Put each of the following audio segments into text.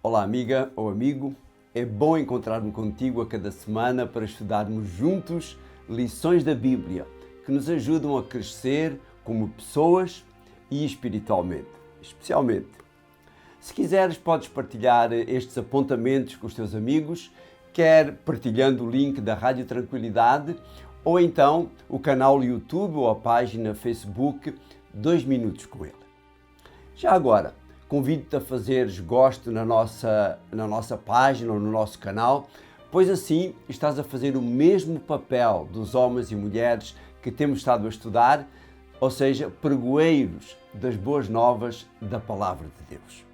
Olá, amiga ou amigo. É bom encontrar-me contigo a cada semana para estudarmos juntos lições da Bíblia que nos ajudam a crescer como pessoas e espiritualmente, especialmente. Se quiseres, podes partilhar estes apontamentos com os teus amigos, quer partilhando o link da Rádio Tranquilidade ou então o canal YouTube ou a página Facebook 2 Minutos com Ele. Já agora, convido-te a fazeres gosto na nossa página ou no nosso canal, pois assim estás a fazer o mesmo papel dos homens e mulheres que temos estado a estudar, ou seja, pregoeiros das boas novas da Palavra de Deus.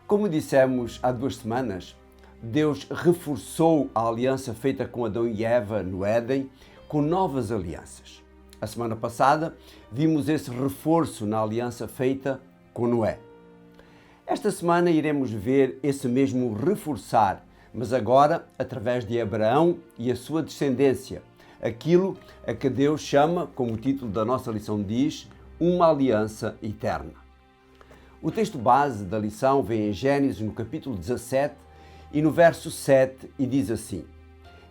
Como dissemos há 2 semanas, Deus reforçou a aliança feita com Adão e Eva no Éden com novas alianças. A semana passada vimos esse reforço na aliança feita com Noé. Esta semana iremos ver esse mesmo reforçar, mas agora através de Abraão e a sua descendência, aquilo a que Deus chama, como o título da nossa lição diz, uma aliança eterna. O texto base da lição vem em Gênesis, no capítulo 17 e no verso 7, e diz assim: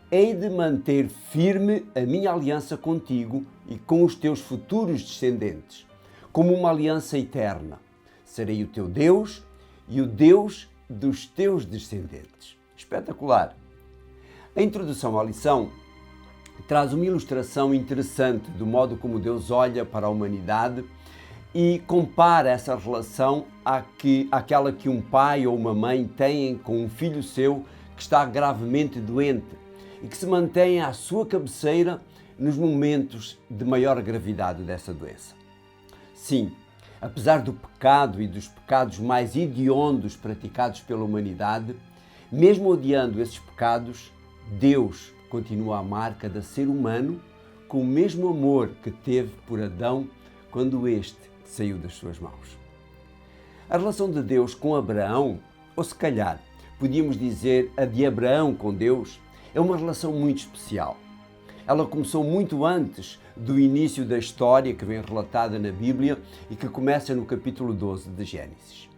Hei de manter firme a minha aliança contigo e com os teus futuros descendentes, como uma aliança eterna. Serei o teu Deus e o Deus dos teus descendentes. Espetacular! A introdução à lição traz uma ilustração interessante do modo como Deus olha para a humanidade e compara essa relação àquela que um pai ou uma mãe têm com um filho seu que está gravemente doente e que se mantém à sua cabeceira nos momentos de maior gravidade dessa doença. Sim, apesar do pecado e dos pecados mais hediondos praticados pela humanidade, mesmo odiando esses pecados, Deus continua a amar cada ser humano com o mesmo amor que teve por Adão quando este saiu das suas mãos. A relação de Deus com Abraão, ou se calhar podíamos dizer a de Abraão com Deus, é uma relação muito especial. Ela começou muito antes do início da história que vem relatada na Bíblia e que começa no capítulo 12 de Gênesis.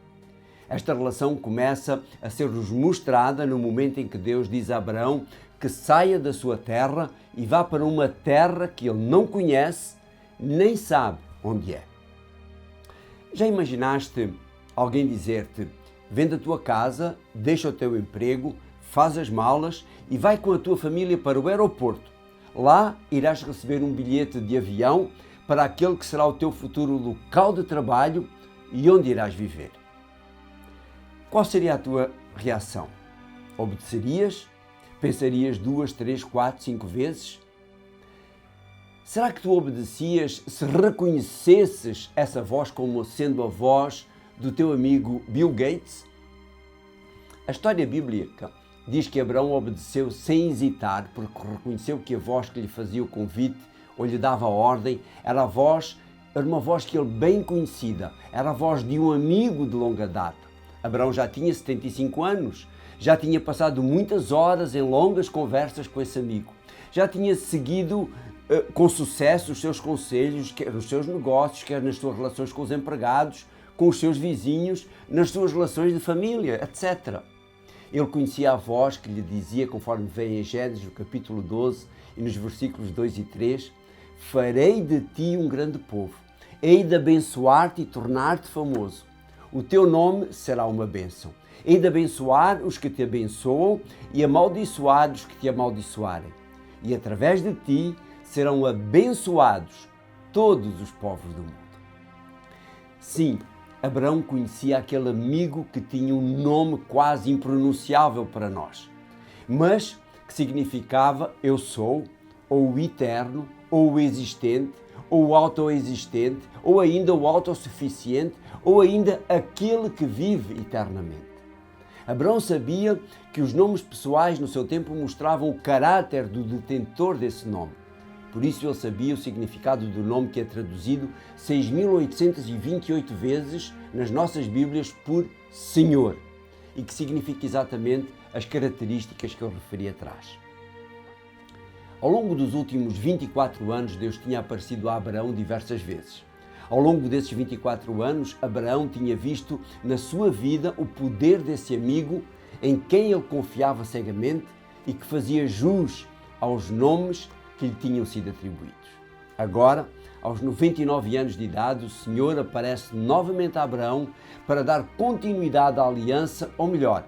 Esta relação começa a ser-nos mostrada no momento em que Deus diz a Abraão que saia da sua terra e vá para uma terra que ele não conhece, nem sabe onde é. Já imaginaste alguém dizer-te: vende a tua casa, deixa o teu emprego, faz as malas e vai com a tua família para o aeroporto. Lá irás receber um bilhete de avião para aquele que será o teu futuro local de trabalho e onde irás viver. Qual seria a tua reação? Obedecerias? Pensarias 2, 3, 4, 5 vezes? Será que tu obedecias se reconhecesses essa voz como sendo a voz do teu amigo Bill Gates? A história bíblica diz que Abraão obedeceu sem hesitar, porque reconheceu que a voz que lhe fazia o convite ou lhe dava a ordem era uma voz que ele bem conhecida, era a voz de um amigo de longa data. Abraão já tinha 75 anos, já tinha passado muitas horas em longas conversas com esse amigo, já tinha seguido com sucesso os seus conselhos, quer nos seus negócios, quer nas suas relações com os empregados, com os seus vizinhos, nas suas relações de família, etc. Ele conhecia a voz que lhe dizia, conforme vem em Gênesis, no capítulo 12 e nos versículos 2 e 3, farei de ti um grande povo, hei de abençoar-te e tornar-te famoso. O teu nome será uma bênção. Hei de abençoar os que te abençoam e amaldiçoar os que te amaldiçoarem. E através de ti serão abençoados todos os povos do mundo. Sim, Abraão conhecia aquele amigo que tinha um nome quase impronunciável para nós, mas que significava eu sou, ou o eterno, ou o existente, ou o autoexistente, ou ainda o autossuficiente, ou ainda aquele que vive eternamente. Abraão sabia que os nomes pessoais no seu tempo mostravam o caráter do detentor desse nome. Por isso ele sabia o significado do nome que é traduzido 6.828 vezes nas nossas Bíblias por Senhor e que significa exatamente as características que eu referi atrás. Ao longo dos últimos 24 anos, Deus tinha aparecido a Abraão diversas vezes. Ao longo desses 24 anos, Abraão tinha visto na sua vida o poder desse amigo em quem ele confiava cegamente e que fazia jus aos nomes que lhe tinham sido atribuídos. Agora, aos 99 anos de idade, o Senhor aparece novamente a Abraão para dar continuidade à aliança, ou melhor,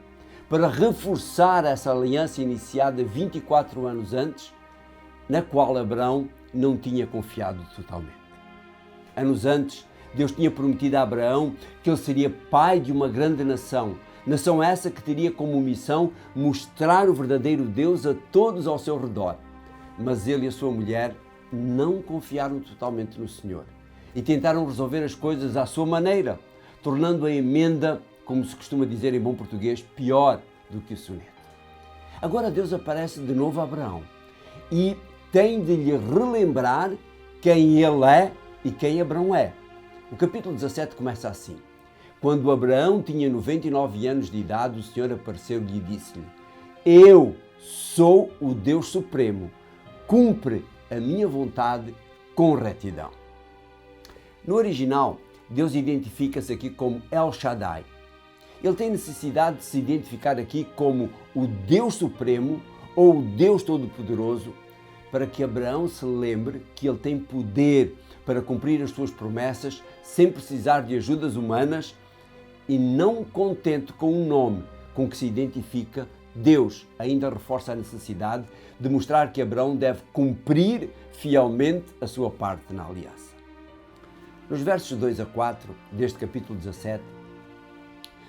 para reforçar essa aliança iniciada 24 anos antes, na qual Abraão não tinha confiado totalmente. Anos antes, Deus tinha prometido a Abraão que ele seria pai de uma grande nação, nação essa que teria como missão mostrar o verdadeiro Deus a todos ao seu redor. Mas ele e a sua mulher não confiaram totalmente no Senhor e tentaram resolver as coisas à sua maneira, tornando a emenda, como se costuma dizer em bom português, pior do que o soneto. Agora Deus aparece de novo a Abraão e tem de lhe relembrar quem ele é e quem Abraão é. O capítulo 17 começa assim. Quando Abraão tinha 99 anos de idade, o Senhor apareceu-lhe e disse-lhe: Eu sou o Deus Supremo, cumpre a minha vontade com retidão. No original, Deus identifica-se aqui como El Shaddai. Ele tem necessidade de se identificar aqui como o Deus Supremo ou o Deus Todo-Poderoso, para que Abraão se lembre que ele tem poder para cumprir as suas promessas sem precisar de ajudas humanas e não contente com o nome com que se identifica, Deus ainda reforça a necessidade de mostrar que Abraão deve cumprir fielmente a sua parte na aliança. Nos versos 2 a 4 deste capítulo 17,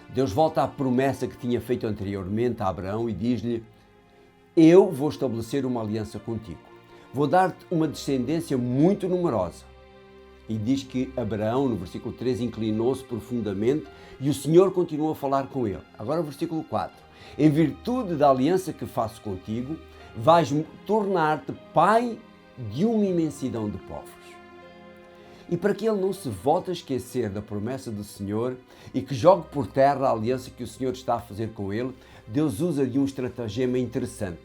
Deus volta à promessa que tinha feito anteriormente a Abraão e diz-lhe: Eu vou estabelecer uma aliança contigo. Vou dar-te uma descendência muito numerosa. E diz que Abraão, no versículo 3, inclinou-se profundamente e o Senhor continuou a falar com ele. Agora o versículo 4. Em virtude da aliança que faço contigo, vais tornar-te pai de uma imensidão de povos. E para que ele não se volte a esquecer da promessa do Senhor e que jogue por terra a aliança que o Senhor está a fazer com ele, Deus usa de um estratagema interessante.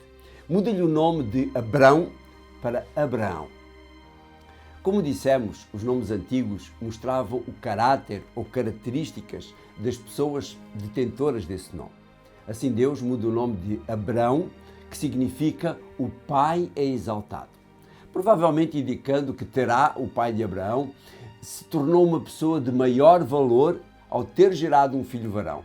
Muda-lhe o nome de Abrão para Abraão. Como dissemos, os nomes antigos mostravam o caráter ou características das pessoas detentoras desse nome. Assim Deus muda o nome de Abrão, que significa o pai é exaltado. Provavelmente indicando que Terá, o pai de Abraão, se tornou uma pessoa de maior valor ao ter gerado um filho varão.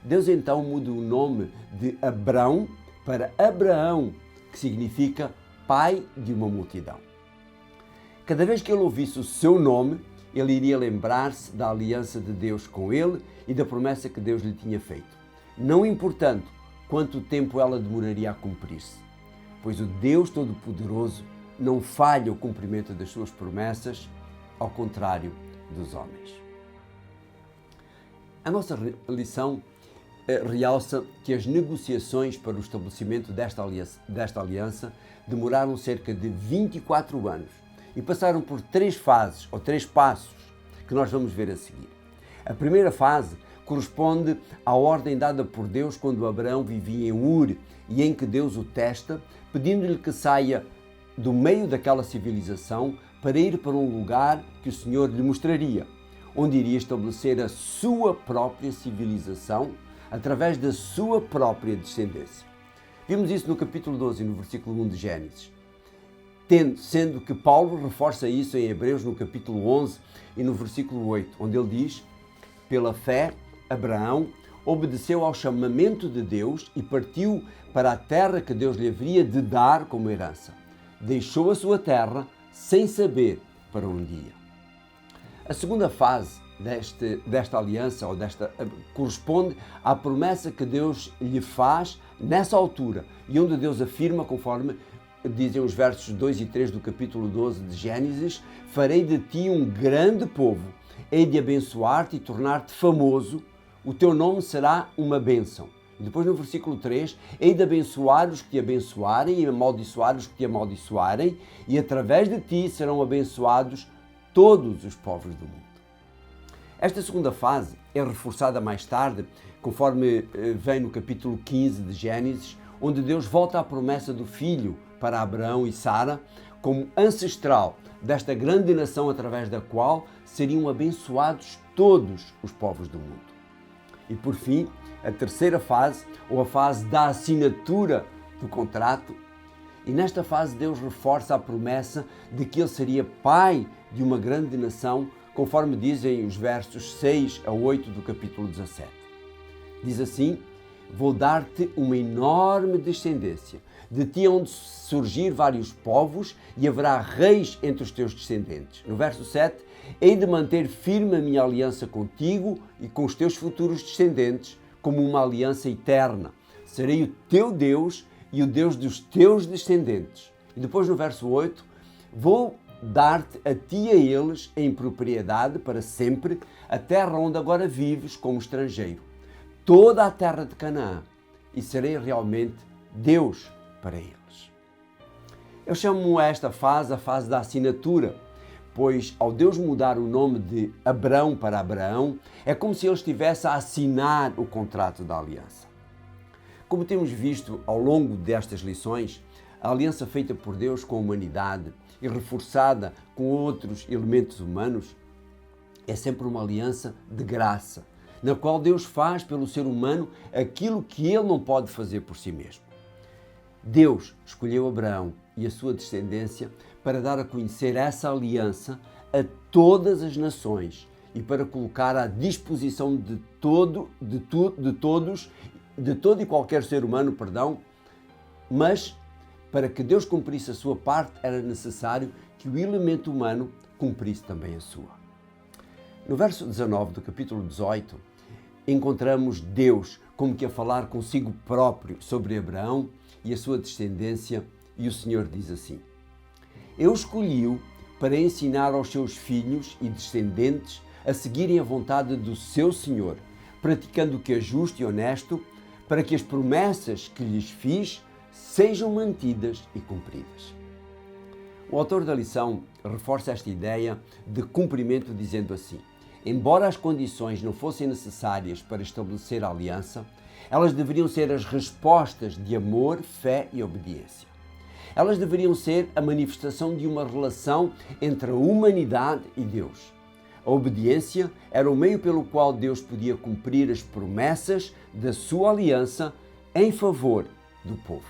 Deus então muda o nome de Abrão para Abraão, que significa pai de uma multidão. Cada vez que ele ouvisse o seu nome, ele iria lembrar-se da aliança de Deus com ele e da promessa que Deus lhe tinha feito, não importando quanto tempo ela demoraria a cumprir-se, pois o Deus Todo-Poderoso não falha o cumprimento das suas promessas, ao contrário dos homens. A nossa lição realça que as negociações para o estabelecimento desta aliança demoraram cerca de 24 anos e passaram por 3 fases ou 3 passos que nós vamos ver a seguir. A primeira fase corresponde à ordem dada por Deus quando Abraão vivia em Ur e em que Deus o testa, pedindo-lhe que saia do meio daquela civilização para ir para um lugar que o Senhor lhe mostraria, onde iria estabelecer a sua própria civilização através da sua própria descendência. Vimos isso no capítulo 12, no versículo 1 de Gênesis. Sendo que Paulo reforça isso em Hebreus no capítulo 11 e no versículo 8, onde ele diz: pela fé, Abraão obedeceu ao chamamento de Deus e partiu para a terra que Deus lhe haveria de dar como herança. Deixou a sua terra sem saber para onde ia. A segunda fase desta aliança, corresponde à promessa que Deus lhe faz nessa altura e onde Deus afirma, conforme dizem os versos 2 e 3 do capítulo 12 de Gênesis: farei de ti um grande povo, hei de abençoar-te e tornar-te famoso, o teu nome será uma bênção. E depois no versículo 3, hei de abençoar os que te abençoarem e amaldiçoar os que te amaldiçoarem, e através de ti serão abençoados todos os povos do mundo. Esta segunda fase é reforçada mais tarde, conforme vem no capítulo 15 de Gênesis, onde Deus volta à promessa do filho para Abraão e Sara, como ancestral desta grande nação através da qual seriam abençoados todos os povos do mundo. E por fim, a terceira fase, ou a fase da assinatura do contrato. E nesta fase Deus reforça a promessa de que Ele seria pai de uma grande nação, conforme dizem os versos 6 a 8 do capítulo 17. Diz assim: vou dar-te uma enorme descendência, de ti hão de surgir vários povos e haverá reis entre os teus descendentes. No verso 7, hei de manter firme a minha aliança contigo e com os teus futuros descendentes, como uma aliança eterna. Serei o teu Deus e o Deus dos teus descendentes. E depois no verso 8, vou dar-te a ti e a eles em propriedade para sempre a terra onde agora vives como estrangeiro, toda a terra de Canaã, e serei realmente Deus para eles. Eu chamo esta fase a fase da assinatura, pois ao Deus mudar o nome de Abrão para Abraão, é como se ele estivesse a assinar o contrato da aliança. Como temos visto ao longo destas lições, a aliança feita por Deus com a humanidade e reforçada com outros elementos humanos é sempre uma aliança de graça, na qual Deus faz pelo ser humano aquilo que ele não pode fazer por si mesmo. Deus escolheu Abraão e a sua descendência para dar a conhecer essa aliança a todas as nações e para colocar à disposição de todo e qualquer ser humano, mas para que Deus cumprisse a sua parte era necessário que o elemento humano cumprisse também a sua. No verso 19 do capítulo 18, encontramos Deus como que a falar consigo próprio sobre Abraão e a sua descendência, e o Senhor diz assim: eu escolhi-o para ensinar aos seus filhos e descendentes a seguirem a vontade do seu Senhor, praticando o que é justo e honesto, para que as promessas que lhes fiz sejam mantidas e cumpridas. O autor da lição reforça esta ideia de cumprimento dizendo assim: embora as condições não fossem necessárias para estabelecer a aliança, elas deveriam ser as respostas de amor, fé e obediência. Elas deveriam ser a manifestação de uma relação entre a humanidade e Deus. A obediência era o meio pelo qual Deus podia cumprir as promessas da sua aliança em favor do povo.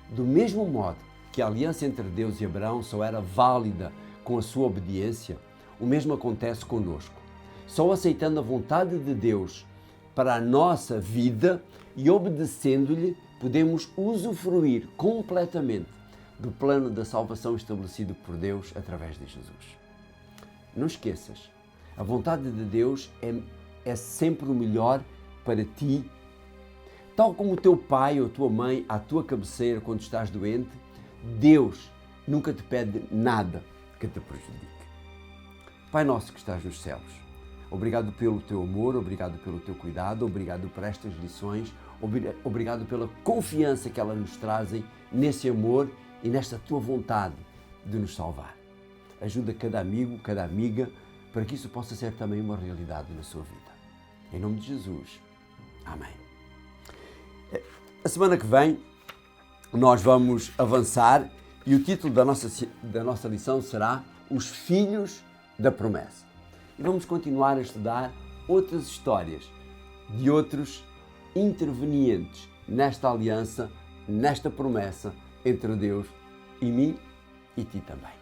Do mesmo modo que a aliança entre Deus e Abraão só era válida com a sua obediência, o mesmo acontece conosco. Só aceitando a vontade de Deus para a nossa vida e obedecendo-lhe, podemos usufruir completamente do plano da salvação estabelecido por Deus através de Jesus. Não esqueças, a vontade de Deus é sempre o melhor para ti. Tal como o teu pai ou a tua mãe à tua cabeceira quando estás doente, Deus nunca te pede nada que te prejudique. Pai nosso que estás nos céus, obrigado pelo teu amor, obrigado pelo teu cuidado, obrigado por estas lições, obrigado pela confiança que elas nos trazem nesse amor e nesta tua vontade de nos salvar. Ajuda cada amigo, cada amiga, para que isso possa ser também uma realidade na sua vida. Em nome de Jesus. Amém. A semana que vem nós vamos avançar e o título da nossa lição será Os Filhos da Promessa. E vamos continuar a estudar outras histórias de outros intervenientes nesta aliança, nesta promessa entre Deus e mim e ti também.